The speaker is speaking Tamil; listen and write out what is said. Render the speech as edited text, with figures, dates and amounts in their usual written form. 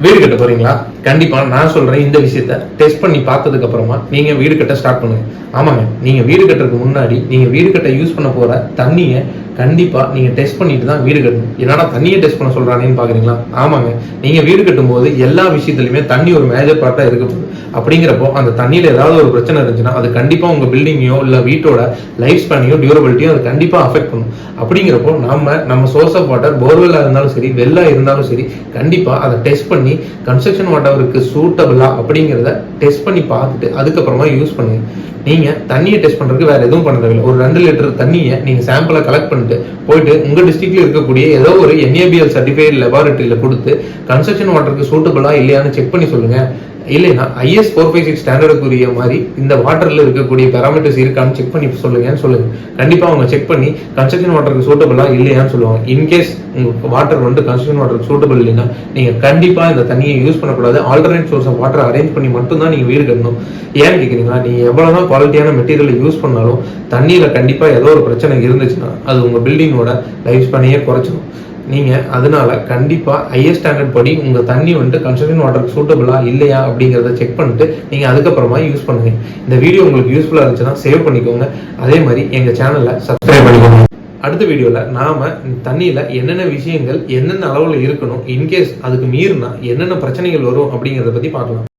வீடு கட்ட போறீங்களா? கண்டிப்பா நான் சொல்றேன், இந்த விஷயத்த டெஸ்ட் பண்ணி பார்த்ததுக்கு அப்புறமா நீங்க வீடு கட்ட ஸ்டார்ட் பண்ணுங்க. ஆமாங்க, நீங்க வீடு கட்டுறதுக்கு முன்னாடி நீங்க வீடு கட்ட யூஸ் பண்ண போற தண்ணிய கண்டிப்பா நீங்க டெஸ்ட் பண்ணிட்டு தான் வீடு கட்டணும். என்னடா தண்ணியை டெஸ்ட் பண்ண சொல்றானேன்னு பாக்குறீங்களா? ஆமாங்க, நீங்க வீடு கட்டும் போது எல்லா விஷயத்திலுமே தண்ணி ஒரு மேஜர் பார்ட்டா இருக்க போகுது. அப்படிங்கிறப்போ அந்த தண்ணியில ஏதாவது ஒரு பிரச்சனை இருந்துச்சுன்னா அது கண்டிப்பா உங்க பில்டிங்கையோ இல்ல வீட்டோட லைஃப் ஸ்பேனையோ டியூரபிலிட்டியோ அது கண்டிப்பா அஃபெக்ட் பண்ணும். அப்படிங்கிறப்போ நம்ம சோர்ஸ் ஆஃப் வாட்டர் போர்வெல்லா இருந்தாலும் சரி, வெள்ளா இருந்தாலும் சரி, கண்டிப்பா அதை டெஸ்ட் பண்ணி கன்ஸ்ட்ரக்ஷன் வாட்டருக்கு சூட்டபிளா அப்படிங்கிறத டெஸ்ட் பண்ணி பார்த்துட்டு அதுக்கப்புறமா யூஸ் பண்ணுங்க. நீங்க தண்ணியை டெஸ்ட் பண்றதுக்கு வேற எதுவும் பண்ண தேவையில்லை. ஒரு 2 லிட்டர் தண்ணியை நீங்க சாம்பிளை கலெக்ட் பண்ணிட்டு போயிட்டு உங்க டிஸ்ட்ரிக்ட்ல இருக்கக்கூடிய ஏதோ ஒரு NABL சர்டிஃபைட் லெபார்டரியில கொடுத்து கன்ஸ்ட்ரக்ஷன் வாட்டருக்கு சூட்டபிளா இல்லையான்னு செக் பண்ணி சொல்லுங்க. இல்லைன்னா IS 456 ஸ்டாண்டர்டுக்குரிய மாதிரி இந்த வாட்டர்ல இருக்கக்கூடிய பேராமீட்டர்ஸ் இருக்கான்னு செக் பண்ணி சொல்லுங்கன்னு சொல்லுங்க. கண்டிப்பா அவங்க செக் பண்ணி கன்ஸ்ட்ரக்ஷன் வாட்டருக்கு சூட்டபிளா இல்லையான்னு சொல்லுவாங்க. இன்கேஸ் உங்க வாட்டர் கன்ஸ்ட்ரக்ஷன் வாட்டருக்கு சூட்டபிள் இல்லைன்னா நீங்க கண்டிப்பா இந்த தண்ணியை யூஸ் பண்ணக்கூடாது. Alternate source of water arrange பண்ணி மட்டும் தான் நீங்க வீடு கட்டணும். ஏன்னு கேக்குறீங்களா? நீங்க எவ்வளவுதான் குவாலிட்டியான மெட்டீரியல் யூஸ் பண்ணாலும் தண்ணியில கண்டிப்பா ஏதோ ஒரு பிரச்சனை இருந்துச்சுன்னா அது உங்க பில்டிங்கோட லைஃப் ஸ்பேனையே குறைச்சிடும். நீங்க அதனால கண்டிப்பா IS ஸ்டாண்டர்ட் படி உங்க தண்ணி கன்ஸ்ட்ரக்ஷன் வாட்டருக்கு சூட்டபிளா இல்லையா அப்படிங்கறத செக் பண்ணிட்டு நீங்க அதுக்கப்புறமா யூஸ் பண்ணுங்க. இந்த வீடியோ உங்களுக்கு யூஸ்ஃபுல்லா இருந்துச்சுன்னா சேவ் பண்ணிக்கோங்க. அதே மாதிரி எங்க சேனலை சப்ஸ்கிரைப் பண்ணிக்கோங்க. அடுத்த வீடியோல நாம தண்ணியில என்னென்ன விஷயங்கள் என்னென்ன அளவுல இருக்கணும், இன்கேஸ் அதுக்கு மீறினா என்னென்ன பிரச்சனைகள் வரும் அப்படிங்கறத பத்தி பார்க்கலாம்.